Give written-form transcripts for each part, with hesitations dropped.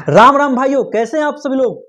राम राम भाइयों, कैसे हैं आप सभी लोग।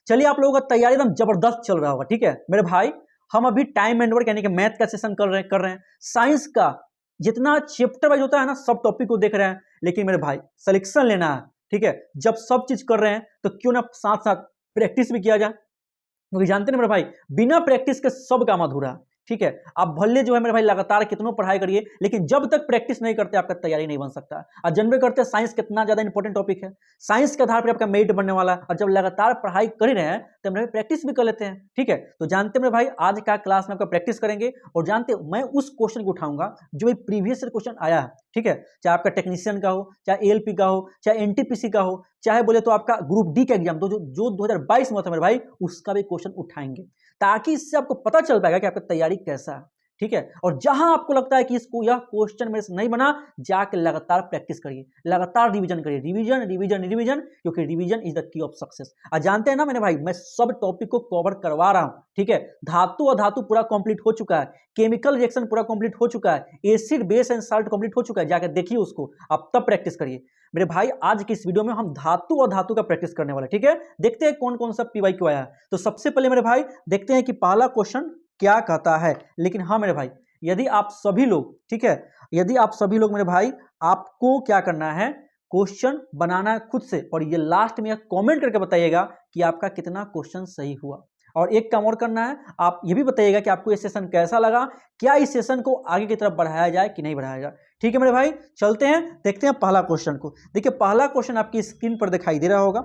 चलिए, आप लोगों का तैयारी एकदम जबरदस्त चल रहा होगा। ठीक है मेरे भाई, हम अभी टाइम एंड वर्क यानी कि मैथ का सेशन कर रहे हैं। साइंस का जितना चैप्टर वाइज होता है ना, सब टॉपिक को देख रहे हैं। लेकिन मेरे भाई सिलेक्शन लेना है। ठीक है, जब सब चीज कर रहे हैं तो क्यों ना साथ साथ प्रैक्टिस भी किया जाए, क्योंकि जानते हैं मेरे भाई, बिना प्रैक्टिस के सब काम अधूरा है। ठीक है, आप भले जो है मेरे भाई लगातार कितनों पढ़ाई करिए, लेकिन जब तक प्रैक्टिस नहीं करते आपका तैयारी नहीं बन सकता। और जनबे करते हैं साइंस कितना ज्यादा इंपॉर्टेंट टॉपिक है। साइंस के आधार पर आपका मेरिट बनने वाला है, और जब लगातार पढ़ाई कर ही रहे हैं तो मेरे भाई प्रैक्टिस भी कर लेते हैं। ठीक है, तो जानते हैं मेरे भाई, आज का क्लास में आपका प्रैक्टिस करेंगे। और जानते हैं मैं उस क्वेश्चन को उठाऊंगा जो प्रीवियस क्वेश्चन आया है। ठीक है, चाहे आपका टेक्नीशियन का हो, चाहे एएलपी का हो, चाहे एनटीपीसी का हो, चाहे बोले तो आपका ग्रुप डी का एग्जाम तो जो 2022 में था मेरे भाई, उसका भी क्वेश्चन उठाएंगे, ताकि इससे आपको पता चल पाएगा कि आपका तैयारी कैसा है। ठीक है, और जहां आपको लगता है कि इसको यह क्वेश्चन मेरे से नहीं बना, जाके लगातार प्रैक्टिस करिए, लगातार रिवीजन करिए, रिवीजन रिवीजन रिवीजन, क्योंकि revision is the key of success. और जानते हैं ना मेरे भाई, मैं सब टॉपिक को कवर करवा रहा हूं। ठीक है, धातु अधातु पूरा कंप्लीट हो चुका है, केमिकल रिएक्शन पूरा कंप्लीट हो चुका है, acid base and salt complete हो चुका है। जाकर देखिए उसको, आप तब प्रैक्टिस करिए मेरे भाई। आज की इस वीडियो में हम धातु और धातु का प्रैक्टिस करने वाले। ठीक है, देखते हैं कौन कौन सा पीवाईक्यू आया है। तो सबसे पहले मेरे भाई देखते हैं कि पहला क्वेश्चन क्या कहता है। लेकिन हाँ मेरे भाई, यदि आप सभी लोग, ठीक है, यदि आप सभी लोग मेरे भाई, आपको क्या करना है, क्वेश्चन बनाना है खुद से, और ये लास्ट में कमेंट करके बताइएगा कि आपका कितना क्वेश्चन सही हुआ। और एक काम और करना है, आप ये भी बताइएगा कि आपको ये सेशन कैसा लगा, क्या इस सेशन को आगे की तरफ बढ़ाया जाए कि नहीं बढ़ाया जाए। ठीक है मेरे भाई, चलते हैं, देखते हैं पहला क्वेश्चन को। देखिए पहला क्वेश्चन आपकी स्क्रीन पर दिखाई दे रहा होगा।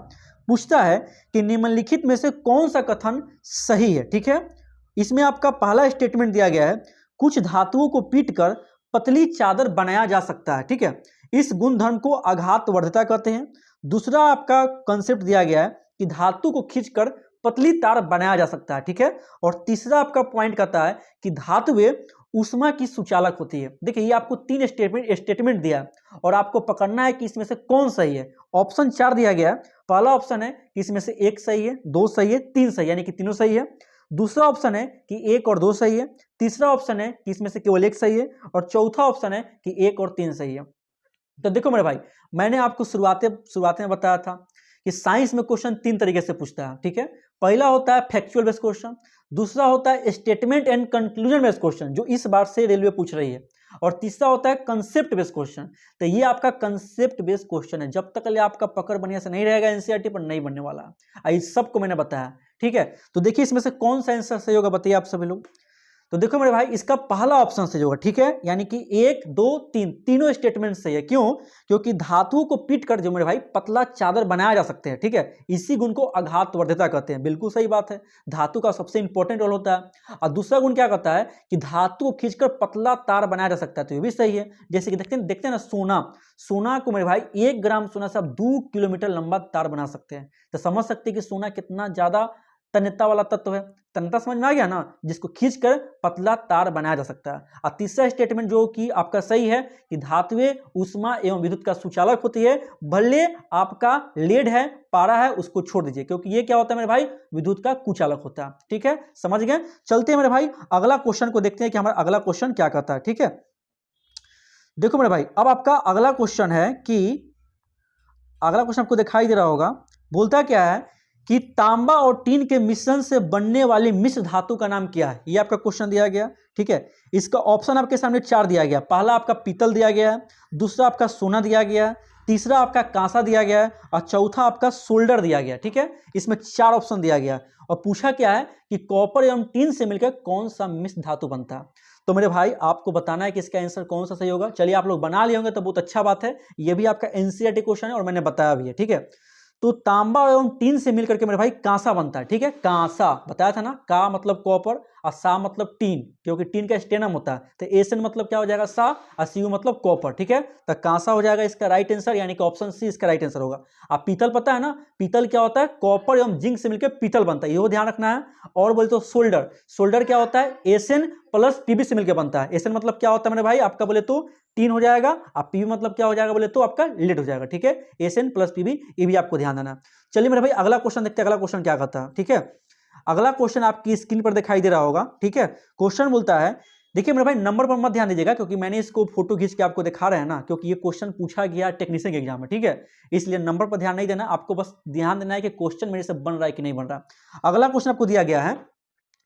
पूछता है कि निम्नलिखित में से कौन सा कथन सही है। ठीक है, इसमें आपका पहला स्टेटमेंट दिया गया है, कुछ धातुओं को पीटकर पतली चादर बनाया जा सकता है। ठीक है, इस गुणधर्म को आघातवर्धता कहते हैं। दूसरा आपका कंसेप्ट दिया गया है कि धातु को खींचकर पतली तार बनाया जा सकता है। ठीक है, और तीसरा आपका पॉइंट कहता है कि धातुएं ऊष्मा की सुचालक होती है। देखिए ये आपको तीन स्टेटमेंट दिया है, और आपको पकड़ना है कि इसमें से कौन सही है। ऑप्शन 4 दिया गया है। पहला ऑप्शन है कि इसमें से एक सही है, दो सही है, तीन सही, यानी कि तीनों सही है। दूसरा ऑप्शन है कि एक और दो सही है। तीसरा ऑप्शन है कि इसमें से केवल एक सही है। और चौथा ऑप्शन है कि एक और तीन सही है। तो देखो मेरे भाई, मैंने आपको शुरुआत में बताया था कि साइंस में क्वेश्चन तीन तरीके से पूछता है। ठीक है, पहला होता है फैक्चुअल बेस्ड क्वेश्चन, दूसरा होता है statement and conclusion based question जो इस बार से रेलवे पूछ रही है, और तीसरा होता है कंसेप्ट बेस्ड क्वेश्चन। तो ये आपका कंसेप्ट बेस्ड क्वेश्चन है, जब तक आपका पकड़ बढ़िया से नहीं रहेगा एनसीईआरटी पर नहीं बनने वाला। इस सबको मैंने बताया। ठीक है, तो देखिए इसमें से कौन सा आंसर सही होगा, बताइए आप सभी लोग। तो देखो मेरे भाई, इसका पहला ऑप्शन सही होगा। ठीक है, यानी कि एक दो तीन तीनों स्टेटमेंट सही है। क्यों? क्योंकि धातुओं को पीट कर जो मेरे भाई पतला चादर बनाया जा सकते हैं। ठीक है, इसी गुण को आघातवर्धता कहते हैं। बिल्कुल सही बात है, धातु का सबसे इंपॉर्टेंट रोल होता है। और दूसरा गुण क्या कहता है कि धातु को खींचकर पतला तार बनाया जा सकता है, तो ये भी सही है। जैसे कि देखते हैं ना, सोना को मेरे भाई 1 ग्राम सोना से आप 2 किलोमीटर लंबा तार बना सकते हैं। तो समझ सकते हैं कि सोना कितना ज्यादा तन्यता वाला तत्व है। तन्यता समझ में आ गया ना, जिसको खींचकर पतला तार बनाया जा सकता है। और तीसरा स्टेटमेंट जो कि आपका सही है कि धातुएं ऊष्मा एवं विद्युत का सुचालक होती है। भले आपका लेड है, पारा है, उसको छोड़ दीजिए, क्योंकि ये क्या होता है मेरे भाई, विद्युत का कुचालक होता है। ठीक है, समझ गए। चलते हैं मेरे भाई, अगला क्वेश्चन को देखते हैं कि हमारा अगला क्वेश्चन क्या कहता है। ठीक है, देखो मेरे भाई, अब आपका अगला क्वेश्चन है कि अगला क्वेश्चन आपको दिखाई दे रहा होगा। बोलता क्या है कि तांबा और टीन के मिश्रण से बनने वाली मिश्र धातु का नाम क्या है। ये आपका क्वेश्चन दिया गया। ठीक है, इसका ऑप्शन आपके सामने 4 दिया गया। पहला आपका पीतल दिया गया है, दूसरा आपका सोना दिया गया है, तीसरा आपका कांसा दिया गया है, और चौथा आपका सोल्डर दिया गया। ठीक है, इसमें 4 ऑप्शन दिया गया, और पूछा क्या है कि कॉपर एवं टीन से मिलकर कौन सा मिश्र धातु बनता है। तो मेरे भाई आपको बताना है कि इसका आंसर कौन सा सही होगा। चलिए, आप लोग बना लिए होंगे तो बहुत अच्छा बात है। ये भी आपका एनसीईआरटी क्वेश्चन है और मैंने बताया भी है। ठीक है, तो तांबा एवं टीन से मिलकर के मेरे भाई कांसा बनता है। ठीक है, कांसा बताया था ना, का मतलब कॉपर और सा मतलब टीन, क्योंकि टीन का स्टेनम होता है। तो एसन मतलब क्या हो जाएगा, सा, और सीयू मतलब कॉपर। ठीक है, तो कांसा हो जाएगा इसका राइट आंसर, यानी कि ऑप्शन सी इसका राइट आंसर होगा। अब पीतल पता है ना, पीतल क्या होता है, कॉपर एवं जिंक से मिलकर पीतल बनता है, ये ध्यान रखना है। और बोले तो सोल्डर क्या होता है, एसन प्लस पीबी से मिलकर बनता है। एसन मतलब क्या होता है मेरे भाई, आपका बोले तो टीन हो जाएगा, और पीबी मतलब क्या हो जाएगा बोले तो आपका लेड हो जाएगा। ठीक है, एसन प्लस पीबी, ये भी आपको ध्यान देना। चलिए मेरे भाई, अगला क्वेश्चन देखते हैं, अगला क्वेश्चन क्या कहता है। ठीक है, अगला क्वेश्चन आपकी स्क्रीन पर दिखाई दे रहा होगा। ठीक है, क्वेश्चन बोलता है देखिए मेरे भाई नंबर पर मत ध्यान दीजिएगा, क्योंकि मैंने इसको फोटो खींच के आपको दिखा रहे हैं ना, क्योंकि ये क्वेश्चन पूछा गया टेक्नीशियन के एग्जाम में, ठीक है। इसलिए नंबर पर ध्यान नहीं देना, आपको बस ध्यान देना है कि क्वेश्चन मेरे से बन रहा है कि नहीं बन रहा। अगला क्वेश्चन आपको दिया गया है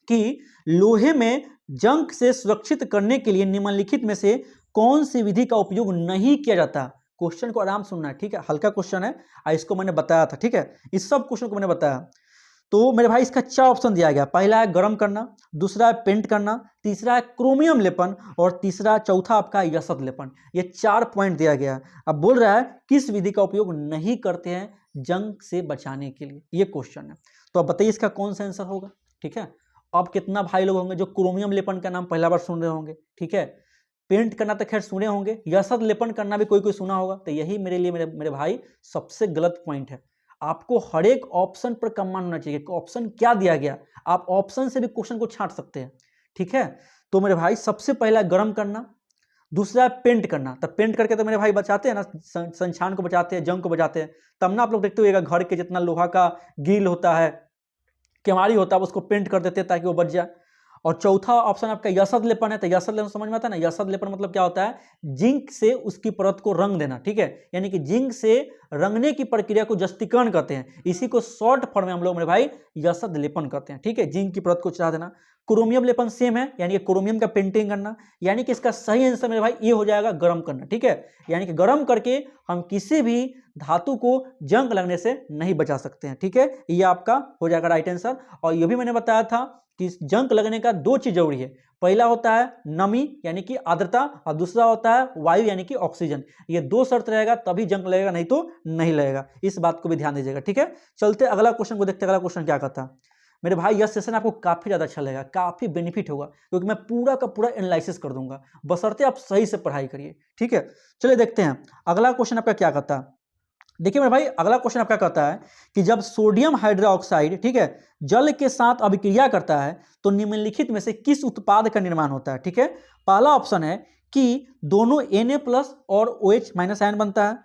कि लोहे में जंग से सुरक्षित करने के लिए निम्नलिखित में से कौन सी विधि का उपयोग नहीं किया जाता। क्वेश्चन को आराम सुनना है, ठीक है, हल्का क्वेश्चन है, इसको मैंने बताया था, ठीक है, इस सब क्वेश्चन को मैंने बताया। तो मेरे भाई इसका 4 ऑप्शन दिया गया, पहला है गर्म करना, दूसरा है पेंट करना, तीसरा है क्रोमियम लेपन, और तीसरा चौथा आपका यशत लेपन। ये 4 पॉइंट दिया गया है। अब बोल रहा है किस विधि का उपयोग नहीं करते हैं जंग से बचाने के लिए, ये क्वेश्चन है। तो अब बताइए इसका कौन सा आंसर होगा, ठीक है। अब कितना भाई लोग होंगे जो क्रोमियम लेपन का नाम पहला बार सुन रहे होंगे, ठीक है। पेंट करना तो खैर सुने होंगे, यशत लेपन करना भी कोई कोई सुना होगा। तो यही मेरे लिए मेरे भाई सबसे गलत पॉइंट है। आपको हर एक ऑप्शन पर कमान होना चाहिए, ऑप्शन क्या दिया गया, आप ऑप्शन से भी क्वेश्चन को छांट सकते हैं, ठीक है। तो मेरे भाई सबसे पहला गर्म करना, दूसरा है पेंट करना। तब पेंट करके तो मेरे भाई बचाते हैं ना, संछान को बचाते हैं, जंग को बचाते हैं। तब ना आप लोग देखते होगा घर के जितना लोहा का ग्रिल होता है, केवाड़ी होता है, उसको पेंट कर देते हैं ताकि वो बच जाए। और चौथा ऑप्शन आपका यशद लेपन है। तो यशद लेपन समझ में आता है ना, यशद लेपन मतलब क्या होता है, जिंक से उसकी परत को रंग देना, ठीक है, यानी कि जिंक से रंगने की प्रक्रिया को जस्तीकरण कहते हैं। इसी को शॉर्ट फॉर्म में हम लोग मेरे भाई यशद लेपन कहते हैं, ठीक है, जिंक की परत को चढ़ा देना। क्रोमियम लेपन सेम है, यानी कि क्रोमियम का पेंटिंग करना, यानी कि इसका सही आंसर मेरे भाई ये हो जाएगा गर्म करना, ठीक है। यानी कि गर्म करके हम किसी भी धातु को जंग लगने से नहीं बचा सकते हैं, ठीक है, ये आपका हो जाएगा राइट आंसर। और ये भी मैंने बताया था कि जंग लगने का 2 चीज जरूरी है, पहला होता है नमी यानी कि आर्द्रता, और दूसरा होता है वायु यानी कि ऑक्सीजन। ये 2 शर्त रहेगा तभी जंग लगेगा, नहीं तो नहीं लगेगा। इस बात को भी ध्यान दीजिएगा, ठीक है। चलते अगला क्वेश्चन को देखते हैं। अगला क्वेश्चन क्या कहता है मेरे भाई, यह सेशन आपको काफी ज्यादा अच्छा लगेगा, काफी बेनिफिट होगा, क्योंकि मैं पूरा का पूरा एनालिसिस कर दूंगा, बशर्ते आप सही से पढ़ाई करिए, ठीक है। चलिए देखते हैं अगला क्वेश्चन आपका क्या कहता है। देखिए मेरे भाई अगला क्वेश्चन आपका कहता है कि जब सोडियम हाइड्रोक्साइड, ठीक है, जल के साथ अभिक्रिया करता है तो निम्नलिखित में से किस उत्पाद का निर्माण होता है, ठीक है। पहला ऑप्शन है कि दोनों Na+ और OH- आयन बनता है,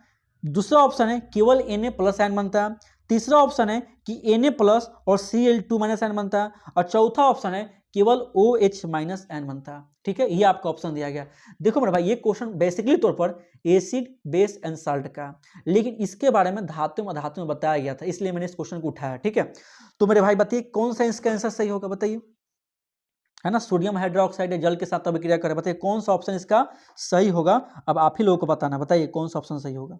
दूसरा ऑप्शन है केवल Na+ आयन बनता है, तीसरा ऑप्शन है कि Na+ और Cl2- आयन बनता है, और चौथा ऑप्शन है केवल OH- आयन बनता है, ठीक है। ये आपका ऑप्शन दिया गया। देखो मेरे भाई ये क्वेश्चन बेसिकली तौर पर एसिड बेस एंड साल्ट का, लेकिन इसके बारे में धातु में बताया गया था, इसलिए मैंने इस क्वेश्चन को उठाया, ठीक है। तो मेरे भाई बताइए कौन सा इसका आंसर सही होगा, बताइए, है ना, सोडियम हाइड्रोक्साइड जल के साथ अभिक्रिया करे, बताइए कौन सा ऑप्शन इसका सही होगा। अब आप ही लोगों को बताना, बताइए कौन सा ऑप्शन सही होगा।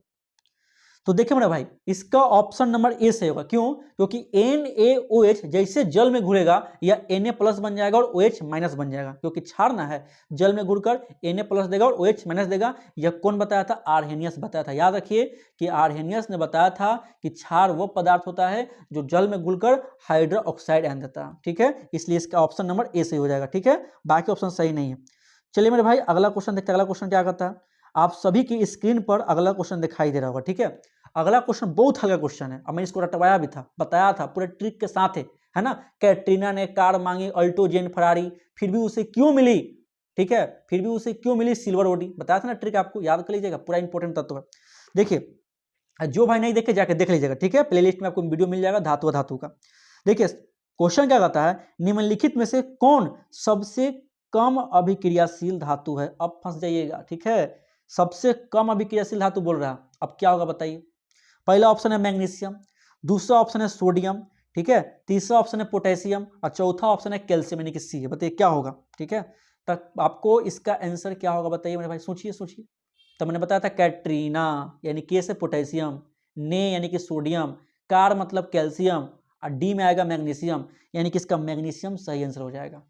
तो देखिए मेरे भाई इसका ऑप्शन नंबर ए सही होगा, क्यों, क्योंकि NaOH जैसे जल में घुलेगा या Na+ बन जाएगा और OH- बन जाएगा, क्योंकि क्षार है, जल में घुलकर Na+ देगा और OH- देगा। यह कौन बताया था, आर्हेनियस बताया था। याद रखिए कि आर्हेनियस ने बताया था कि क्षार वो पदार्थ होता है जो जल में घुलकर हाइड्रोक्साइड आयन देता है, ठीक है। इसलिए इसका ऑप्शन नंबर ए सही हो जाएगा, ठीक है, बाकी ऑप्शन सही नहीं है। चलिए मेरे भाई अगला क्वेश्चन देखते हैं। अगला क्वेश्चन क्या कहता है, आप सभी की स्क्रीन पर अगला क्वेश्चन दिखाई दे रहा होगा, ठीक है। अगला क्वेश्चन बहुत हल्का क्वेश्चन है, अब मैं इसको रटवाया भी था, बताया था पूरे ट्रिक के साथ है ना। कैटरीना ने कार मांगी अल्टो जेन फरारी, फिर भी उसे क्यों मिली, ठीक है, फिर भी उसे क्यों मिली सिल्वर बॉडी, बताया था ना ट्रिक, आपको याद कर लीजिएगा, पूरा इंपॉर्टेंट तत्व है। देखिए जो भाई नहीं देखे जाके देख लीजिएगा, ठीक है, प्लेलिस्ट में आपको वीडियो मिल जाएगा धातु का। देखिए क्वेश्चन क्या कहता है, निम्नलिखित में से कौन सबसे कम अभिक्रियाशील धातु है। अब फंस जाइएगा, ठीक है, सबसे कम अभिक्रियाशील धातु बोल रहा है। अब क्या होगा बताइए, पहला ऑप्शन है मैग्नीशियम, दूसरा ऑप्शन है सोडियम, ठीक है, तीसरा ऑप्शन है पोटेशियम, और चौथा ऑप्शन है कैल्शियम यानी कि सी। बताइए क्या होगा, ठीक है। तब आपको इसका आंसर क्या होगा बताइए मेरे भाई, सोचिए सोचिए। तो मैंने बताया था कैटरीना यानी के से पोटेशियम, ने यानी कि सोडियम, कार मतलब कैल्शियम, और डी में आएगा मैग्नीशियम, यानी कि इसका मैग्नीशियम सही आंसर हो जाएगा।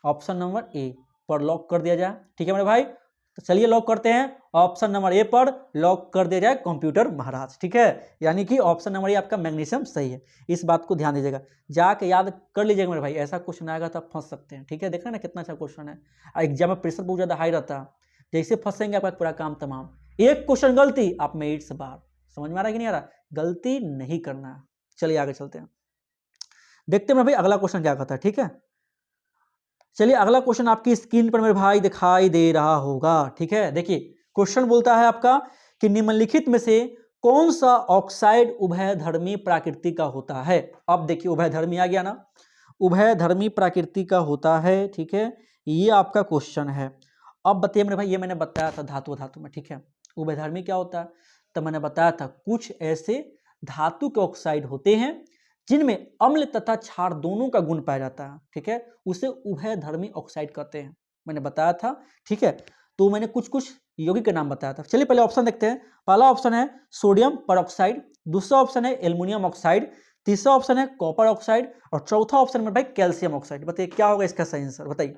ऑप्शन नंबर ए पर लॉक कर दिया जाए, ठीक है मेरे भाई। तो चलिए लॉक करते हैं, ऑप्शन नंबर ए पर लॉक कर दिया जाए कंप्यूटर महाराज, ठीक है, यानी कि ऑप्शन नंबर ए आपका मैग्नीशियम सही है। इस बात को ध्यान दीजिएगा, जाके याद कर लीजिएगा मेरे भाई, ऐसा क्वेश्चन आएगा तो आप फंस सकते हैं, ठीक है। देखना ना कितना अच्छा क्वेश्चन है, एग्जाम में प्रेशर बहुत ज्यादा हाई रहता है, जैसे फंसेंगे आपका पूरा काम तमाम। एक क्वेश्चन गलती आप में 8 से बाहर, समझ में आ रहा है कि नहीं आ रहा, गलती नहीं करना है। चलिए आगे चलते हैं, देखते हैं भाई अगला क्वेश्चन क्या कहता है, ठीक है। चलिए अगला क्वेश्चन आपकी स्क्रीन पर मेरे भाई दिखाई दे रहा होगा, ठीक है। देखिए क्वेश्चन बोलता है आपका कि निम्नलिखित में से कौन सा ऑक्साइड उभयधर्मी प्रकृति का होता है। अब देखिए उभयधर्मी आ गया ना, उभयधर्मी प्रकृति का होता है, ठीक है, ये आपका क्वेश्चन है। अब बताइए मेरे भाई, ये मैंने बताया था धातु धातु में, ठीक है, उभयधर्मी क्या होता है, तो मैंने बताया था कुछ ऐसे धातु के ऑक्साइड होते हैं जिनमें अम्ल तथा क्षार दोनों का गुण पाया जाता है, ठीक है, उसे उभयधर्मी ऑक्साइड कहते हैं, मैंने बताया था, ठीक है। तो मैंने कुछ कुछ यौगिक के नाम बताया था। चलिए पहले ऑप्शन देखते हैं। पहला ऑप्शन है सोडियम परऑक्साइड, दूसरा ऑप्शन है एल्युमिनियम ऑक्साइड, तीसरा ऑप्शन है कॉपर ऑक्साइड और चौथा ऑप्शन में भाई कैल्शियम ऑक्साइड। बताइए क्या होगा इसका सही आंसर, बताइए।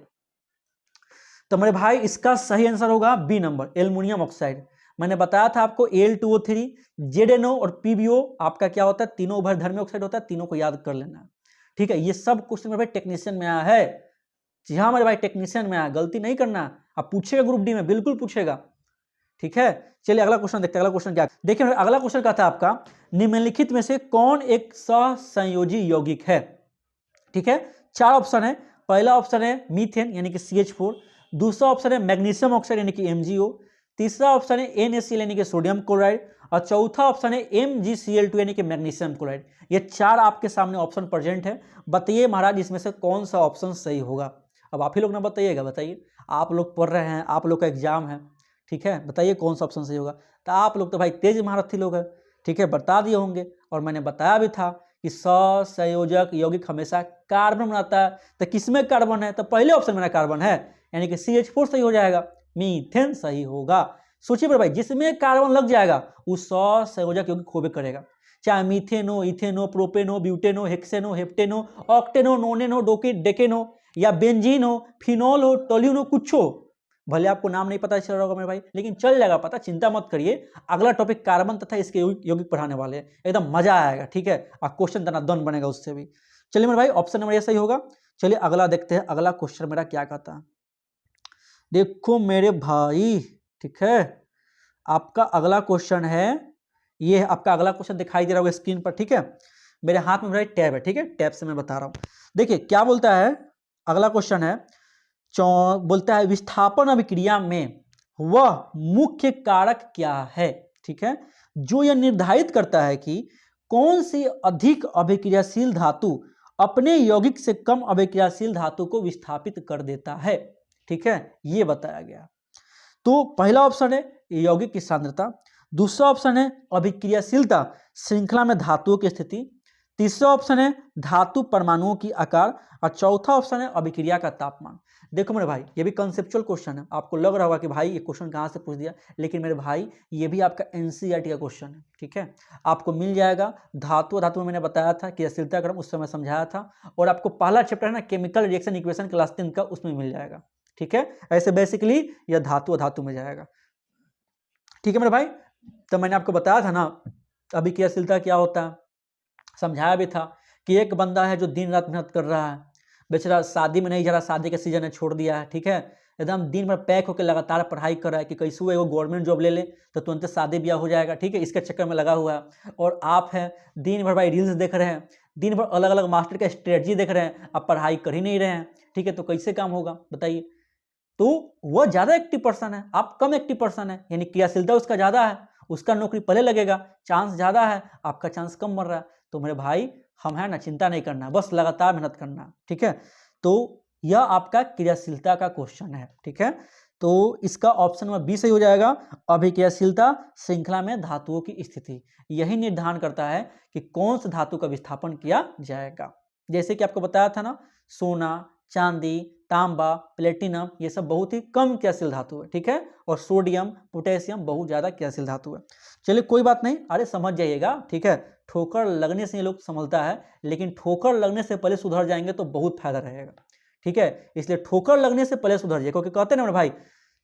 तो मेरे भाई इसका सही आंसर होगा बी नंबर, एल्युमिनियम ऑक्साइड। मैंने बताया था आपको Al2O3, ZnO और PbO आपका क्या होता है, तीनों उभयधर्मी ऑक्साइड होता है, तीनों को याद कर लेना, ठीक है। ये सब क्वेश्चन मेरे भाई टेक्नीशियन में आया है, जी हाँ मेरे भाई टेक्नीशियन में आया, गलती नहीं करना। अब पूछेगा ग्रुप डी में, बिल्कुल पूछेगा, ठीक है। चलिए अगला क्वेश्चन देखते हैं। अगला क्वेश्चन क्या है, देखिए अगला क्वेश्चन क्या था आपका, निम्नलिखित में से कौन एक सहसंयोजी यौगिक है, ठीक है। चार ऑप्शन है। पहला ऑप्शन है मीथेन यानी कि CH4, दूसरा ऑप्शन है मैग्नीशियम ऑक्साइड यानी कि MgO, तीसरा ऑप्शन है NaCl यानी कि सोडियम क्लोराइड और चौथा ऑप्शन है MgCl2 यानी कि मैग्नीशियम क्लोराइड। ये चार आपके सामने ऑप्शन प्रेजेंट है। बताइए महाराज इसमें से कौन सा ऑप्शन सही होगा। अब आप ही लोग ना बताइएगा, बताइए, आप लोग पढ़ रहे हैं, आप लोग का एग्जाम है, ठीक है, बताइए कौन सा ऑप्शन सही होगा। तो आप लोग तो भाई तेज महारथी लोग हैं, ठीक है, बता दिए होंगे। और मैंने बताया भी था कि सहसंयोजक यौगिक हमेशा कार्बन बनाता है, तो किसमें कार्बन है, तो पहले ऑप्शन मेरा कार्बन है, यानी कि CH4 सही हो जाएगा, मीथेन सही होगा। सोचिए भाई, जिसमें कार्बन लग जाएगा वो सहसंयोजक यौगिक होबे करेगा, चाहे मीथेनो, इथेनो, प्रोपेनो, ब्यूटेनो, हेक्सेनो, हेप्टेनो, ऑक्टेनो, नोनेनो, डेकेनो या बेंजीन हो, फिनॉल हो, टोल्यून हो, कुछ हो, भले आपको नाम नहीं पता चल रहा होगा मेरे भाई, लेकिन चल जाएगा पता, चिंता मत करिए। अगला टॉपिक कार्बन तथा इसके यौगिक पढ़ाने वाले हैं, एकदम मजा आएगा, ठीक है, और क्वेश्चन दनादन बनेगा उससे भी। चलिए मेरे भाई ऑप्शन नंबर ये सही होगा। चलिए अगला देखते हैं, अगला क्वेश्चन मेरा क्या कहता है। देखो मेरे भाई, ठीक है, आपका अगला क्वेश्चन है, ये आपका अगला क्वेश्चन दिखाई दे रहा होगा स्क्रीन पर, ठीक है, मेरे हाथ में भाई टैब है, ठीक है, टैब से मैं बता रहा हूं। देखिए क्या बोलता है, अगला क्वेश्चन है, बोलता है विस्थापन अभिक्रिया में वह मुख्य कारक क्या है, ठीक है, जो यह निर्धारित करता है कि कौन सी अधिक अभिक्रियाशील धातु अपने यौगिक से कम अभिक्रियाशील धातु को विस्थापित कर देता है, ठीक है, ये बताया गया। तो पहला ऑप्शन है यौगिक की सांद्रता, दूसरा ऑप्शन है अभिक्रियाशीलता श्रृंखला में धातुओं की स्थिति, तीसरा ऑप्शन है धातु परमाणुओं की आकार और चौथा ऑप्शन है अभिक्रिया का तापमान। देखो मेरे भाई ये भी कंसेप्चुअल क्वेश्चन है, आपको लग रहा होगा कि भाई ये क्वेश्चन कहाँ से पूछ दिया, लेकिन मेरे भाई ये भी आपका NCERT का क्वेश्चन है, ठीक है, आपको मिल जाएगा। धातु में मैंने बताया था क्रियाशीलता क्रम, उस समय समझाया था, और आपको पहला चैप्टर है ना केमिकल रिएक्शन इक्वेशन क्लास 10 का, उसमें मिल जाएगा, ठीक है। ऐसे बेसिकली यह धातु में जाएगा, ठीक है मेरे भाई। तो मैंने आपको बताया था ना अभिक्रियाशीलता क्या होता है, समझाया भी था कि एक बंदा है जो दिन रात मेहनत कर रहा है, बेचारा शादी में नहीं जा रहा, शादी का सीजन है, छोड़ दिया है, ठीक है, एकदम दिन भर पैक होकर लगातार पढ़ाई कर रहा है कि कैसे हुआ एगो गवर्नमेंट जॉब ले ले तो तुरंत शादी ब्याह हो जाएगा, ठीक है, इसके चक्कर में लगा हुआ है। और आप हैं दिन भर भाई रील्स देख रहे हैं, दिन भर अलग अलग मास्टर का स्ट्रेटजी देख रहे हैं, आप पढ़ाई कर ही नहीं रहे हैं, ठीक है, तो कैसे काम होगा बताइए। तो वह ज़्यादा एक्टिव पर्सन है, आप कम एक्टिव पर्सन है, यानी क्रियाशीलता उसका ज़्यादा है, उसका नौकरी पहले लगेगा, चांस ज़्यादा है, आपका चांस कम मर रहा है। तो मेरे भाई हम है ना, चिंता नहीं करना, बस लगातार मेहनत करना, ठीक है। तो यह आपका क्रियाशीलता का क्वेश्चन है, ठीक है, तो इसका ऑप्शन नंबर बी सही हो जाएगा। अभिक्रियाशीलता श्रृंखला में धातुओं की स्थिति यही निर्धारण करता है कि कौन सा धातु का विस्थापन किया जाएगा। जैसे कि आपको बताया था ना, सोना, चांदी, तांबा, प्लेटिनम ये सब बहुत ही कम क्रियाशील धातु है, ठीक है, और सोडियम, पोटेशियम बहुत ज़्यादा क्रियाशील धातु है। चलिए कोई बात नहीं, अरे समझ जाइएगा, ठीक है, ठोकर लगने से ये लोग संभलता है, लेकिन ठोकर लगने से पहले सुधर जाएंगे तो बहुत फायदा रहेगा, ठीक है, इसलिए ठोकर लगने से पहले सुधर जाइए, क्योंकि कहते हैं ना मेरे भाई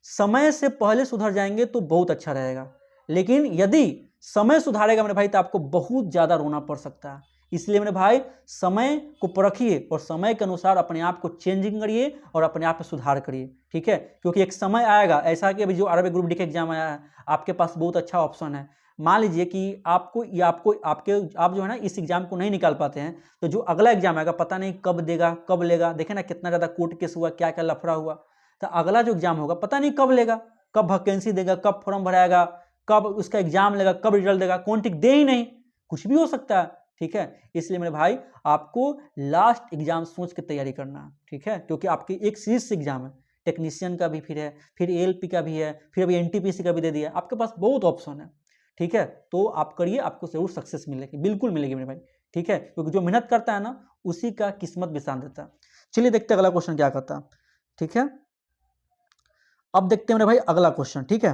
समय से पहले सुधर जाएंगे तो बहुत अच्छा रहेगा, लेकिन यदि समय सुधारेगा मेरे भाई तो आपको बहुत ज़्यादा रोना पड़ सकता है। इसलिए मेरे भाई समय को परखिए और समय के अनुसार अपने आप को चेंजिंग करिए और अपने आप में सुधार करिए, ठीक है, क्योंकि एक समय आएगा ऐसा कि अभी जो आरआरबी ग्रुप डी का एग्जाम आया है, आपके पास बहुत अच्छा ऑप्शन है। मान लीजिए कि आप जो है ना इस एग्जाम को नहीं निकाल पाते हैं, तो जो अगला एग्जाम आएगा पता नहीं कब देगा कब लेगा, देखे ना कितना ज़्यादा कोर्ट केस हुआ, क्या क्या लफड़ा हुआ, तो अगला जो एग्जाम होगा पता नहीं कब लेगा, कब वैकेंसी देगा, कब फॉर्म भराएगा, कब उसका एग्जाम लेगा, कब रिजल्ट देगा, कौन ठीक दे ही नहीं, कुछ भी हो सकता है। ठीक है। इसलिए मेरे भाई आपको लास्ट एग्जाम सोच के तैयारी करना है, ठीक है, क्योंकि आपकी एक सीरीज से एग्जाम है, टेक्नीशियन का भी फिर है, फिर एएलपी का भी है, फिर अभी एनटीपीसी का भी दे दिया, आपके पास बहुत ऑप्शन है, ठीक है। तो आप करिए, आपको जरूर सक्सेस मिलेगी, बिल्कुल मिलेगी मेरे भाई, ठीक है, क्योंकि जो मेहनत करता है ना उसी का किस्मत भी साथ देता है। चलिए देखते हैं अगला क्वेश्चन क्या कहता है, ठीक है। अब देखते हैं मेरे भाई अगला क्वेश्चन, ठीक है।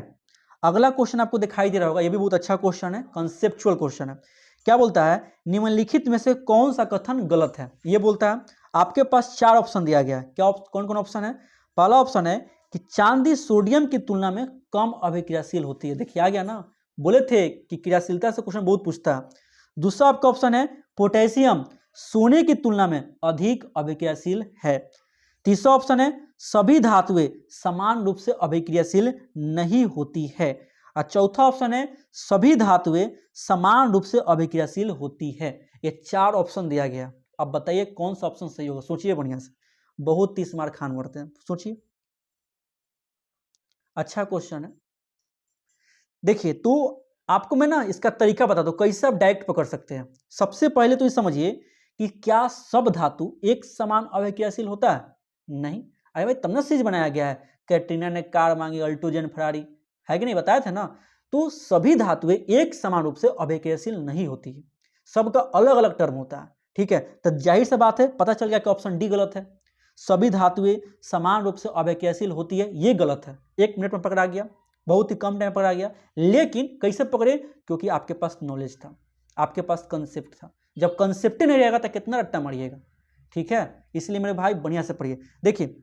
अगला क्वेश्चन आपको दिखाई दे रहा होगा, ये भी बहुत अच्छा क्वेश्चन है, कंसेप्चुअल क्वेश्चन है। क्या बोलता है, निम्नलिखित में से कौन सा कथन गलत है। ये बोलता है, आपके पास 4 ऑप्शन दिया गया है, क्या कौन कौन ऑप्शन है। पहला ऑप्शन है कि चांदी सोडियम की तुलना में कम अभिक्रियाशील होती है। देखिए आ गया ना, बोले थे कि क्रियाशीलता से क्वेश्चन बहुत पूछता है। दूसरा आपका ऑप्शन है पोटेशियम सोने की तुलना में अधिक अभिक्रियाशील है। तीसरा ऑप्शन है सभी धातुएं समान रूप से अभिक्रियाशील नहीं होती है। और चौथा ऑप्शन है सभी धातुएं समान रूप से अभिक्रियाशील होती है। ये 4 ऑप्शन दिया गया। अब बताइए कौन सा ऑप्शन सही होगा, सोचिए बढ़िया से, बहुत 30 मार्क खान मरते हैं, सोचिए। अच्छा क्वेश्चन है। देखिए तो आपको मैं ना इसका तरीका बता दूं कैसे आप डायरेक्ट पकड़ सकते हैं। सबसे पहले तो ये समझिए कि क्या सब धातु एक समान अभिक्रियाशील होता है। नहीं, अरे भाई तब ना चीज बनाया गया है, कैटरीना ने कार मांगी, अल्टोजन फरारी, है कि नहीं, बताया था ना। तो सभी धातुएं एक समान रूप से अभिक्रियाशील नहीं होती है, सबका अलग अलग टर्म होता है, ठीक है। तो जाहिर सी बात है, पता चल गया कि ऑप्शन डी गलत है, सभी धातुएं समान रूप से अभिक्रियाशील होती है, ये गलत है। 1 मिनट में पकड़ा गया, बहुत ही कम टाइम पकड़ा गया, लेकिन कैसे पकड़े, क्योंकि आपके पास नॉलेज था, आपके पास कंसेप्ट था। जब कंसेप्ट नहीं रहेगा तो कितना रट्टा मारिएगा, ठीक है। इसलिए मेरे भाई बढ़िया से पढ़िए। देखिए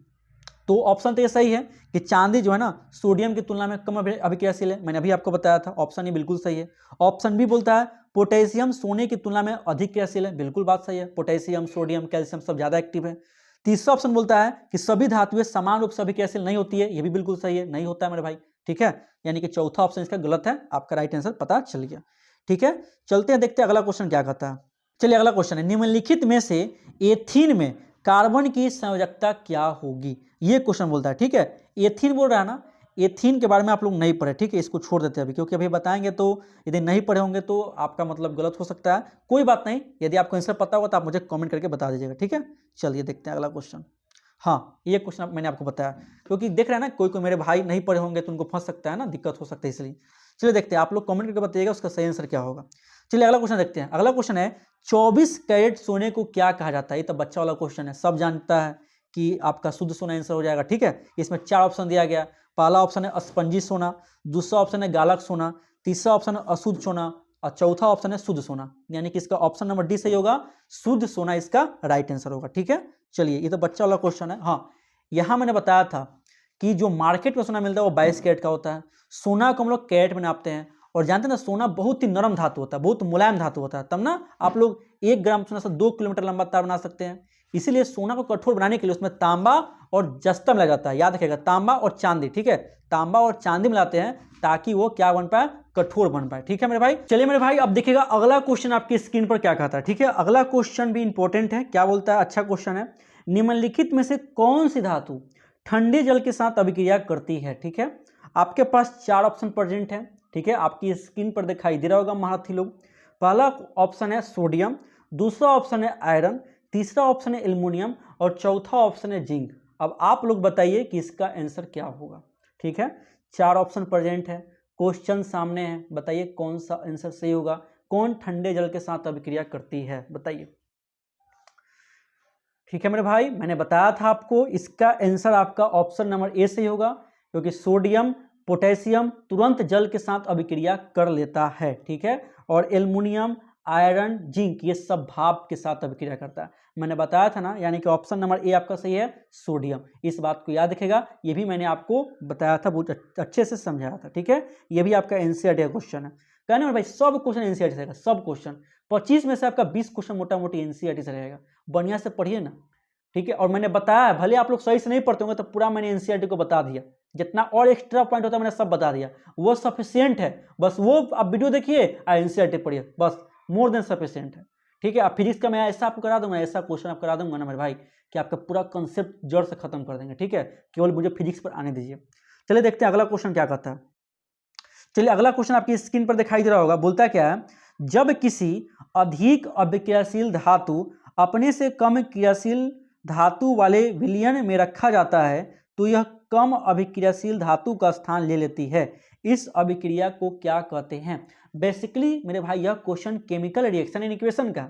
तो ऑप्शन तो ये सही है कि चांदी जो है ना सोडियम की तुलना में कम अभिक्रियाशील है, मैंने अभी आपको बताया था, ऑप्शन ये बिल्कुल सही है। ऑप्शन भी बोलता है पोटेशियम सोने की तुलना में अधिक क्रियाशील है, बिल्कुल बात सही है, पोटेशियम सोडियम कैल्शियम सब ज्यादा एक्टिव है। तीसरा ऑप्शन बोलता है कि सभी धातुएं समान रूप से अभिक्रियाशील नहीं होती है, ये भी बिल्कुल सही है, नहीं होता है मेरे भाई, ठीक है। यानी कि चौथा ऑप्शन इसका गलत है, आपका राइट आंसर पता चल गया, ठीक है। चलते हैं देखते हैं अगला क्वेश्चन क्या कहता है। चलिए अगला क्वेश्चन है, निम्नलिखित में से एथीन में कार्बन की संयोजकता क्या होगी, ये क्वेश्चन बोलता है, ठीक है। एथीन बोल रहा है ना, एथीन के बारे में आप लोग नहीं पढ़े, ठीक है, इसको छोड़ देते हैं अभी, क्योंकि अभी बताएंगे तो यदि नहीं पढ़े होंगे तो आपका मतलब गलत हो सकता है। कोई बात नहीं, यदि आपको आंसर पता होगा तो आप मुझे कमेंट करके बता दीजिएगा, ठीक है। चलिए देखते हैं अगला क्वेश्चन। हाँ ये क्वेश्चन मैंने आपको बताया, क्योंकि देख रहे हैं ना कोई कोई मेरे भाई नहीं पढ़े होंगे तो उनको फंस सकता है ना, दिक्कत हो सकता है, इसलिए चलिए देखते हैं, आप लोग कमेंट करके बताइएगा उसका सही आंसर क्या होगा। चलिए अगला क्वेश्चन देखते हैं। अगला क्वेश्चन है 24 कैरेट सोने को क्या कहा जाता है। ये तो बच्चा वाला क्वेश्चन है, सब जानता है कि आपका शुद्ध सोना आंसर हो जाएगा, ठीक है। इसमें 4 ऑप्शन दिया गया। पहला ऑप्शन है स्पंजी सोना, दूसरा ऑप्शन है गालक सोना, तीसरा ऑप्शन है अशुद्ध सोना, और चौथा ऑप्शन है शुद्ध सोना। यानी कि इसका ऑप्शन नंबर डी सही होगा, शुद्ध सोना इसका राइट आंसर होगा, ठीक है। चलिए ये तो बच्चा वाला क्वेश्चन है। हाँ यहाँ मैंने बताया था कि जो मार्केट में सोना मिलता है वो 22 कैरेट का होता है, सोना को हम लोग कैरेट में नापते हैं, और जानते हैं ना सोना बहुत ही नरम धातु होता है, बहुत मुलायम धातु होता है, तब ना आप लोग 1 ग्राम सोना से 2 किलोमीटर लंबा तार बना सकते हैं। इसीलिए सोना को कठोर बनाने के लिए उसमें तांबा और जस्ता मिलाया जाता है, याद रखिएगा, तांबा और चांदी, ठीक है, तांबा और चांदी मिलाते हैं ताकि वो क्या बन पाए, कठोर बन पाए, ठीक है मेरे भाई। चलिए मेरे भाई अब देखिएगा अगला क्वेश्चन आपकी स्क्रीन पर क्या कहता है, ठीक है। अगला क्वेश्चन भी इंपॉर्टेंट है, क्या बोलता है, अच्छा क्वेश्चन है, निम्नलिखित में से कौन सी धातु ठंडे जल के साथ अभिक्रिया करती है, ठीक है। आपके पास 4 ऑप्शन प्रेजेंट है, ठीक है, आपकी स्क्रीन पर दिखाई दे रहा होगा महारथी लोग। पहला ऑप्शन है सोडियम, दूसरा ऑप्शन है आयरन, तीसरा ऑप्शन है एल्युमिनियम, और चौथा ऑप्शन है जिंक। अब आप लोग बताइए कि इसका आंसर क्या होगा, ठीक है। 4 ऑप्शन प्रेजेंट है, क्वेश्चन सामने है, बताइए कौन सा आंसर सही होगा, कौन ठंडे जल के साथ अभिक्रिया करती है, बताइए। ठीक है मेरे भाई, मैंने बताया था आपको इसका आंसर आपका ऑप्शन नंबर ए सही होगा, क्योंकि सोडियम पोटेशियम तुरंत जल के साथ अभिक्रिया कर लेता है, ठीक है, और एल्युमिनियम आयरन जिंक ये सब भाप के साथ अभिक्रिया करता है। मैंने बताया था ना, यानी कि ऑप्शन नंबर ए आपका सही है, सोडियम। इस बात को याद रखेगा, ये भी मैंने आपको बताया था, बहुत अच्छे से समझाया था, ठीक है। ये भी आपका एनसीईआरटी का क्वेश्चन है, कहने में भाई सब क्वेश्चन एनसीईआरटी से रहेगा, सब क्वेश्चन 25 में से आपका 20 क्वेश्चन मोटा मोटी एनसीईआरटी से रहेगा, बढ़िया से पढ़िए ना, ठीक है। और मैंने बताया, भले आप लोग सही से नहीं पढ़ते होंगे तो पूरा मैंने एनसीईआरटी को बता दिया, जितना और एक्स्ट्रा पॉइंट होता है मैंने सब बता दिया, वो सफिशियंट है, बस वो आप वीडियो देखिए और एनसीईआरटी पढ़िए, बस मोर देन सफिशियंट है, ठीक है। अब फिजिक्स का मैं ऐसा आपको करा दूंगा, ऐसा क्वेश्चन आप करा दूंगा ना मेरे भाई कि आपका पूरा कंसेप्ट जड़ से खत्म कर देंगे, ठीक है। केवल मुझे फिजिक्स पर आने दीजिए। चलिए देखते हैं अगला क्वेश्चन क्या कहता है। चलिए अगला क्वेश्चन आपकी स्क्रीन पर दिखाई दे रहा होगा, बोलता क्या है, जब किसी अधिक अभिक्रियाशील धातु अपने से कम क्रियाशील धातु वाले विलयन में रखा जाता है तो यह कम अभिक्रियाशील धातु का स्थान ले लेती है। इस अभिक्रिया को क्या कहते हैं? बेसिकली मेरे भाई यह question chemical reaction and equation का,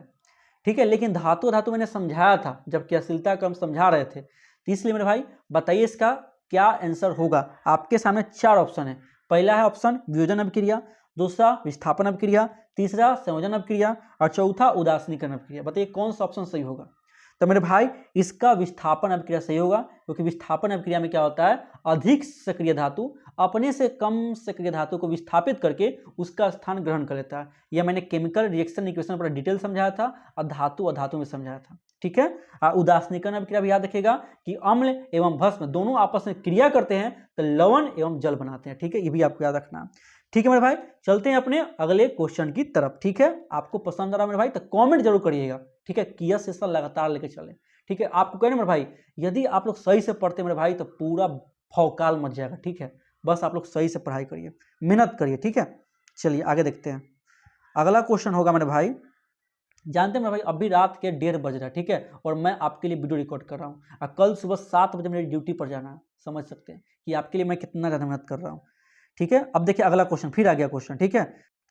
ठीक है, लेकिन धातु धातु मैंने समझाया था जब क्रियाशीलता का हम समझा रहे थे, तो इसलिए मेरे भाई बताइए इसका क्या आंसर होगा। आपके सामने 4 ऑप्शन है। पहला है ऑप्शन वियोजन अभिक्रिया, दूसरा विस्थापन अभिक्रिया, तीसरा संयोजन अभिक्रिया और चौथा उदासीनीकरण अभिक्रिया। बताइए कौन सा ऑप्शन सही होगा? तो मेरे भाई इसका विस्थापन अभिक्रिया सही होगा, क्योंकि विस्थापन अभिक्रिया में क्या होता है, अधिक सक्रिय धातु अपने से कम सक्रिय धातु को विस्थापित करके उसका स्थान ग्रहण कर लेता है। यह मैंने केमिकल रिएक्शन इक्वेशन पर डिटेल समझाया था और धातु में समझाया था, ठीक है। उदासीनीकरण अभिक्रिया भी याद रखिएगा कि अम्ल एवं भस्म दोनों आपस में क्रिया करते हैं तो लवण एवं जल बनाते हैं, ठीक है, ये भी आपको याद रखना है, ठीक है मेरे भाई। चलते हैं अपने अगले क्वेश्चन की तरफ, ठीक है। आपको पसंद आ रहा मेरे भाई तो कमेंट जरूर करिएगा, ठीक है, कि यह सेशन लगातार लेके चले, ठीक है। आपको कहना मेरे भाई यदि आप लोग सही से पढ़ते मेरे भाई तो पूरा भौकाल मच जाएगा, ठीक है। बस आप लोग सही से पढ़ाई करिए, मेहनत करिए, ठीक है। चलिए आगे देखते हैं। अगला क्वेश्चन होगा मेरे भाई, जानते हैं मेरे भाई अभी रात के 1:30 बज रहा है, ठीक है, और मैं आपके लिए वीडियो रिकॉर्ड कर रहा हूँ और कल सुबह 7 बजे मेरी ड्यूटी पर जाना है। समझ सकते हैं कि आपके लिए मैं कितना ज़्यादा मेहनत कर रहा हूँ, ठीक है। अब देखिए अगला क्वेश्चन, फिर आ गया क्वेश्चन, ठीक है।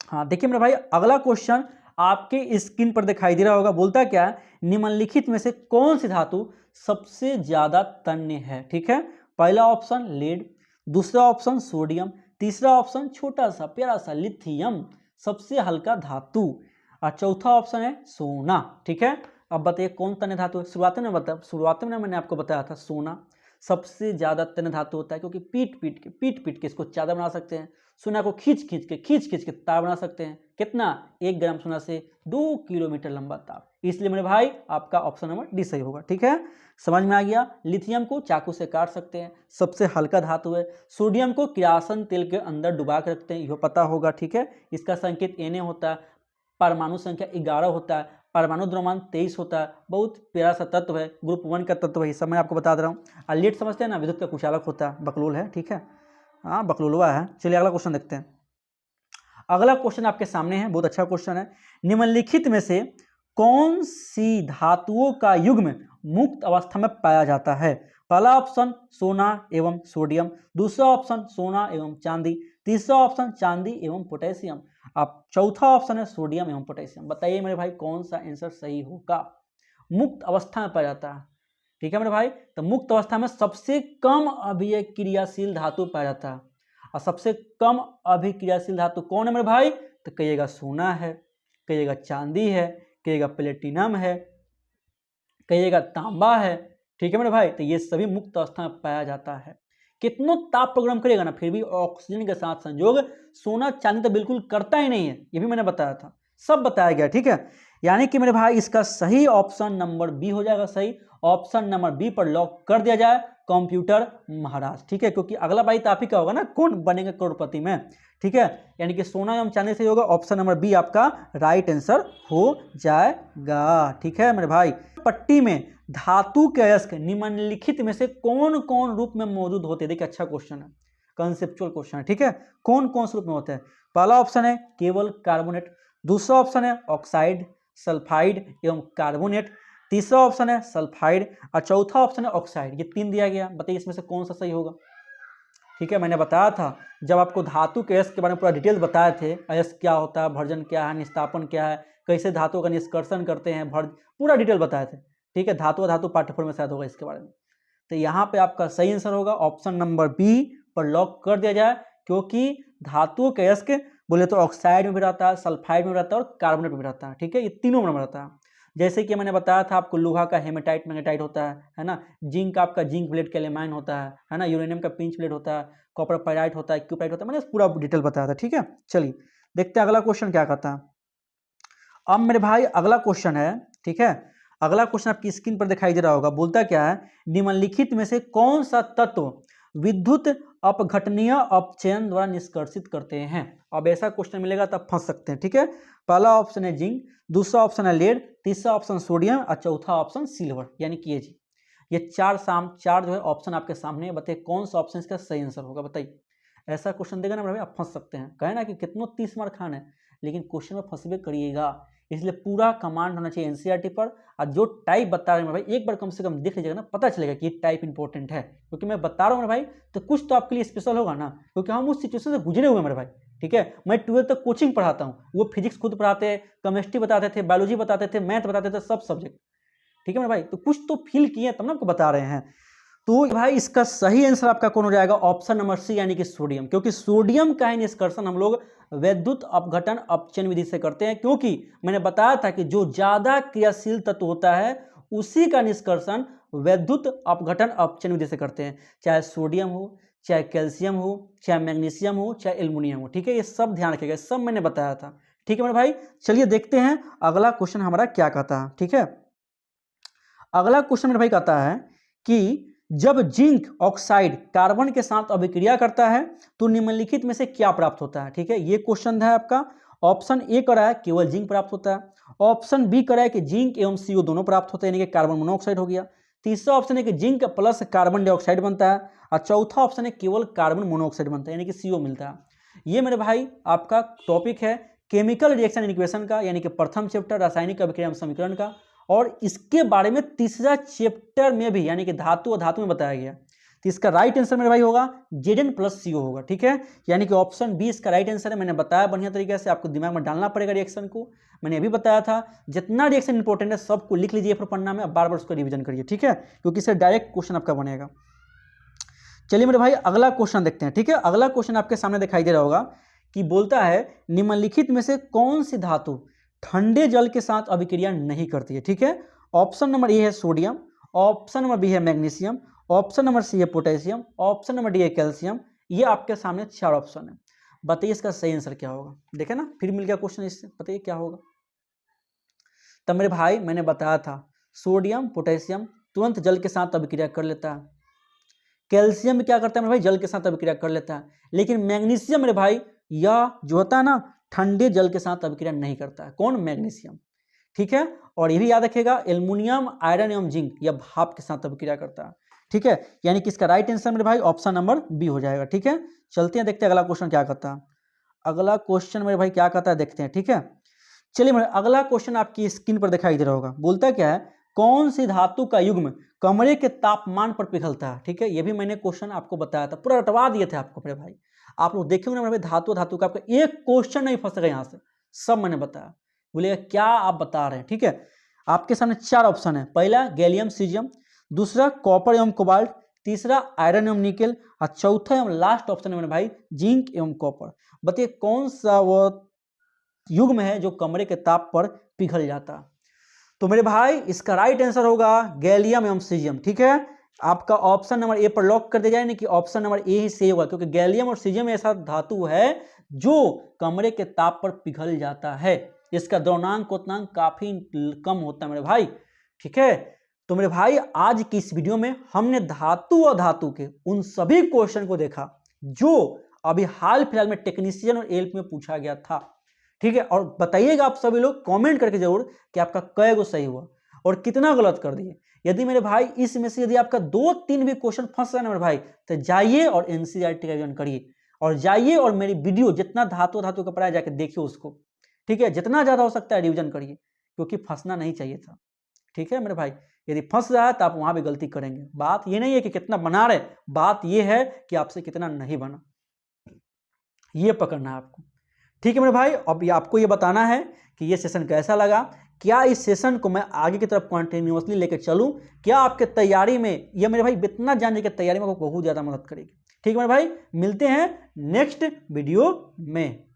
हाँ देखिए मेरे भाई अगला क्वेश्चन आपके स्क्रीन पर दिखाई दे रहा होगा। बोलता क्या है, निम्नलिखित में से कौन सी धातु सबसे ज्यादा तन्य है, ठीक है। पहला ऑप्शन लेड, दूसरा ऑप्शन सोडियम, तीसरा ऑप्शन छोटा सा प्यारा सा लिथियम सबसे हल्का धातु और चौथा ऑप्शन है सोना, ठीक है। अब बताइए कौन तन्य धातु है? शुरुआत में मैंने आपको बताया था सोना सबसे ज्यादा तन्य धातु होता है, क्योंकि पीट पीट के इसको चादर बना सकते हैं। सोना को खींच खींच के तार बना सकते हैं। कितना? 1 ग्राम सोना से 2 किलोमीटर लंबा तार। इसलिए मेरे भाई आपका ऑप्शन नंबर डी सही होगा, ठीक है। समझ में आ गया। लिथियम को चाकू से काट सकते हैं, सबसे हल्का धातु है। सोडियम को किरासन तेल के अंदर डुबा के रखते हैं, यह पता होगा, ठीक है। इसका संकेत Na होता है, परमाणु संख्या 11 होता है, परमाणु द्रव्यमान 23 होता है। बहुत प्यारा सा तत्व है, ग्रुप 1 का तत्व है, ये सब मैं आपको बता दे रहा हूँ। और लेड समझते हैं ना, विद्युत का कुचालक होता है, बकलोल है, ठीक है, हाँ बकलोलवा है। चलिए अगला क्वेश्चन देखते हैं। अगला क्वेश्चन आपके सामने है, बहुत अच्छा क्वेश्चन है। निम्नलिखित में से कौन सी धातुओं का युग्म मुक्त अवस्था में पाया जाता है? पहला ऑप्शन सोना एवं सोडियम, दूसरा ऑप्शन सोना एवं चांदी, तीसरा ऑप्शन चांदी एवं पोटेशियम, अब चौथा ऑप्शन है सोडियम एवं पोटेशियम। बताइए मेरे भाई कौन सा आंसर सही होगा? मुक्त अवस्था में पाया जाता है, ठीक है मेरे भाई। तो मुक्त अवस्था में सबसे कम अभिक्रियाशील धातु पाया जाता है, और सबसे कम अभिक्रियाशील धातु कौन है मेरे भाई? तो कहिएगा सोना है, कहिएगा चांदी है, कहिएगा प्लेटिनम है, कहिएगा तांबा है, ठीक है मेरे भाई। तो ये सभी मुक्त अवस्था में पाया जाता है। कितनों ताप प्रोग्राम करेगा ना, फिर भी ऑक्सीजन के साथ संयोग सोना चांदी तो बिल्कुल करता ही नहीं है, ये भी मैंने बताया था, सब बताया गया, ठीक है। यानी कि मेरे भाई इसका सही ऑप्शन नंबर बी हो जाएगा सही। ऑप्शन नंबर बी पर लॉक कर दिया जाए, कंप्यूटर महाराज, ठीक है, क्योंकि अगला बाई तो आप ही का होगा ना, कौन बनेगा करोड़पति में, ठीक है। यानी कि सोना एवं चांदी से होगा, ऑप्शन नंबर बी आपका राइट आंसर हो जाएगा, ठीक है मेरे भाई। पट्टी में धातु के अयस्क निम्नलिखित में से कौन कौन रूप में मौजूद होते हैं? देखिए अच्छा क्वेश्चन है, कंसेप्चुअल क्वेश्चन है, ठीक है। कौन कौन से रूप में होते हैं? पहला ऑप्शन है केवल कार्बोनेट, दूसरा ऑप्शन है ऑक्साइड, सल्फाइड एवं कार्बोनेट, तीसरा ऑप्शन है सल्फाइड और चौथा ऑप्शन है ऑक्साइड। ये 3 दिया गया, बताइए इसमें से कौन सा सही होगा? ठीक है, मैंने बताया था जब आपको धातु के अयस्क के बारे में पूरा डिटेल्स बताए थे, अयस्क क्या होता है, भर्जन क्या है, निस्तापन क्या है, कैसे धातु का निष्कर्षण करते हैं, पूरा डिटेल बताए थे, ठीक है। धातु पाठ्यक्रम में शायद होगा इसके बारे में। तो यहाँ पे आपका सही आंसर होगा ऑप्शन नंबर बी पर लॉक कर दिया जाए, क्योंकि धातुओं के अयस्क बोले तो ऑक्साइड में भी रहता है, सल्फाइड में रहता है और कार्बोनेट में भी रहता है, ठीक है, ये तीनों में रहता है। जैसे कि मैंने बताया था आपको, लोहा का हेमेटाइट मैग्नेटाइट होता है ना, जिंक का आपका जिंक प्लेट कैलेमाइन होता है ना, यूरेनियम का पिंच प्लेट होता है, कॉपर पाइराइट होता है, क्यूपाइट होता है, मैंने पूरा डिटेल बताया था, ठीक है। चलिए देखते हैं अगला क्वेश्चन क्या कहता है। अब मेरे भाई अगला क्वेश्चन है, ठीक है, अगला क्वेश्चन आपकी स्क्रीन पर दिखाई दे रहा होगा। बोलता क्या है, निम्नलिखित में से कौन सा तत्व विद्युत अपघटनीय अपचयन द्वारा निष्कर्षित करते हैं? अब ऐसा क्वेश्चन मिलेगा तब फंस सकते हैं, ठीक है। पहला ऑप्शन है जिंक, दूसरा ऑप्शन है लेड, तीसरा ऑप्शन सोडियम और चौथा ऑप्शन सिल्वर, यानी कि ये चार जो है ऑप्शन आपके सामने। बताइए कौन सा ऑप्शन इसका सही आंसर होगा? बताइए, ऐसा क्वेश्चन देगा ना भाई आप फंस सकते हैं। कहे ना कि कितनों 30 मार्क खान है, लेकिन क्वेश्चन में फंसबे करिएगा, इसलिए पूरा कमांड होना चाहिए एनसीईआरटी पर। और जो टाइप बता रहे हैं भाई एक बार कम से कम देख लीजिएगा ना, पता चलेगा कि ये टाइप इंपॉर्टेंट है, क्योंकि मैं बता रहा हूँ भाई तो कुछ तो आपके लिए स्पेशल होगा ना, क्योंकि हम उस सिचुएशन से गुजरे हुए मेरे भाई। ठीक है, मैं 12th तक कोचिंग पढ़ाता हूँ, वो फिजिक्स खुद पढ़ाते हैं, केमिस्ट्री बताते थे, बायोलॉजी बताते थे, मैथ बताते थे, सब सब्जेक्ट। ठीक है मेरे भाई, तो कुछ तो फील किए तब ना आपको बता रहे हैं। तो भाई इसका सही आंसर आपका कौन हो जाएगा, ऑप्शन नंबर सी यानी कि सोडियम, क्योंकि सोडियम का ही निष्कर्षण हम लोग वैद्युत अपघटन अपचयन विधि से करते हैं, क्योंकि मैंने बताया था कि जो ज्यादा क्रियाशील तत्व होता है उसी का निष्कर्षण वैद्युत अपघटन अपचयन विधि से करते हैं, चाहे सोडियम हो, चाहे कैल्शियम हो, चाहे मैग्नीशियम हो, चाहे एल्युमिनियम हो। ठीक है, ये सब ध्यान रखिएगा, सब मैंने बताया था। ठीक है मेरे भाई, चलिए देखते हैं अगला क्वेश्चन हमारा क्या कहता है। ठीक है, अगला क्वेश्चन मेरे भाई कहता है कि जब जिंक ऑक्साइड कार्बन के साथ अभिक्रिया करता है तो निम्नलिखित में से क्या प्राप्त होता है। ठीक है, ये क्वेश्चन है आपका। ऑप्शन ए कर रहा है केवल जिंक प्राप्त होता है, ऑप्शन बी कर रहा है कि जिंक एवं CO दोनों प्राप्त होते हैं, यानी कि कार्बन मोनोऑक्साइड हो गया, तीसरा ऑप्शन है कि जिंक प्लस कार्बन डाइऑक्साइड बनता है, और चौथा ऑप्शन है केवल कार्बन मोनोऑक्साइड बनता है, यानी कि CO मिलता है। ये मेरे भाई आपका टॉपिक है केमिकल रिएक्शन एंड इक्वेशन का, यानी कि प्रथम चैप्टर रासायनिक अभिक्रिया समीकरण का, और इसके बारे में तीसरा चैप्टर में भी यानी कि धातु और धातु में बताया गया। तो इसका राइट आंसर मेरे भाई होगा Zn+CO होगा। ठीक है, यानी कि ऑप्शन बी इसका राइट आंसर है। मैंने बताया बढ़िया तरीके से, आपको दिमाग में डालना पड़ेगा रिएक्शन को। मैंने अभी बताया था जितना रिएक्शन इंपॉर्टेंट है सबको लिख लीजिए फिर पन्ना में, बार बार उसको रिविजन करिए। ठीक है, क्योंकि इससे डायरेक्ट क्वेश्चन आपका बनेगा। चलिए मेरे भाई अगला क्वेश्चन देखते हैं। ठीक है, अगला क्वेश्चन आपके सामने दिखाई दे रहा होगा कि बोलता है निम्नलिखित में से कौन सी धातु ठंडे जल के साथ अभिक्रिया नहीं करती है। ठीक है, ऑप्शन नंबर ए है सोडियम, ऑप्शन नंबर बी है मैग्नीशियम, ऑप्शन नंबर सी है पोटेशियम, ऑप्शन नंबर डी है कैल्शियम। ये आपके सामने 4 ऑप्शन है, बताइए इसका सही आंसर क्या होगा। देखे ना, फिर मिल गया क्वेश्चन इससे, बताइए क्या होगा। तब मेरे भाई मैंने बताया था सोडियम पोटेशियम तुरंत जल के साथ अभिक्रिया कर लेता है, कैल्शियम क्या करता है मेरे भाई जल के साथ अभिक्रिया कर लेता है, लेकिन मैग्नीशियम मेरे भाई यह जो होता है ना ठंडे जल के साथ अभिक्रिया नहीं करता है। कौन, मैग्नीशियम। ठीक है, और ये भी याद रखिएगा एल्युमिनियम आयरन एवं जिंक यह भाप के साथ अभिक्रिया करता है। ठीक है, यानी कि इसका राइट आंसर मेरे भाई ऑप्शन नंबर बी हो जाएगा। ठीक है, चलते हैं देखते हैं अगला क्वेश्चन क्या कहता है। अगला क्वेश्चन मेरे भाई क्या कहता है देखते हैं। ठीक है, चलिए मेरे अगला क्वेश्चन आपकी स्क्रीन पर दिखाई दे रहा होगा। बोलता क्या है, कौन सी धातु का युग्म कमरे के तापमान पर पिघलता है। ठीक है, ये भी मैंने क्वेश्चन आपको बताया था, पूरा रटवा दिए थे आपको मेरे भाई। आप लोग देखेंगे ना मेरे भाई धातु धातु का आपका एक क्वेश्चन नहीं फंसेगा यहाँ से, सब मैंने बताया। बोलिएगा क्या आप बता रहे हैं। ठीक है, आपके सामने 4 ऑप्शन है, पहला गैलियम सीजियम, दूसरा कॉपर एवं कोबाल्ट, तीसरा आयरन एवं निकेल, और चौथा एवं लास्ट ऑप्शन है मेरे भाई जिंक एवं कॉपर। बताइए कौन सा वो युग्म है जो कमरे के ताप पर पिघल जाता। तो मेरे भाई इसका राइट आंसर होगा गैलियम एवं सीजियम। ठीक है, आपका ऑप्शन नंबर ए पर लॉक कर दिया जाए, नहीं कि ऑप्शन नंबर ए ही सही होगा, क्योंकि गैलियम और सीजियम ऐसा धातु है जो कमरे के ताप पर पिघल जाता है, इसका द्रवणांक क्वथनांक काफी कम होता है मेरे भाई। ठीक है, तो मेरे भाई आज की इस वीडियो में हमने धातु और धातु के उन सभी क्वेश्चन को देखा जो अभी हाल फिलहाल में टेक्नीशियन और एल्प में पूछा गया था। ठीक है, और बताइएगा आप सभी लोग कमेंट करके जरूर कि आपका कै गो सही हुआ और कितना गलत कर दिए। यदि मेरे भाई इसमें से यदि आपका 2-3 भी क्वेश्चन फंस रहा है ना मेरे भाई, तो जाइए और एनसीईआरटी का रिवीजन करिए, और जाइए और मेरी वीडियो जितना धातु धातु का पढ़ाया जाके देखिए उसको। ठीक है, जितना ज्यादा हो सकता है रिवीजन करिए, क्योंकि फंसना नहीं चाहिए था। ठीक है मेरे भाई, यदि फंस रहा है तो आप वहां भी गलती करेंगे। बात ये नहीं है कि कितना बना रहे, बात ये है कि आपसे कितना नहीं बना, ये पकड़ना है आपको। ठीक है मेरे भाई, अब आपको ये बताना है कि ये सेशन कैसा लगा, क्या इस सेशन को मैं आगे की तरफ कंटिन्यूअसली लेकर चलूं, क्या आपके तैयारी में ये मेरे भाई इतना जानने की तैयारी में आपको बहुत ज़्यादा मदद करेगी। ठीक है मेरे भाई, मिलते हैं नेक्स्ट वीडियो में।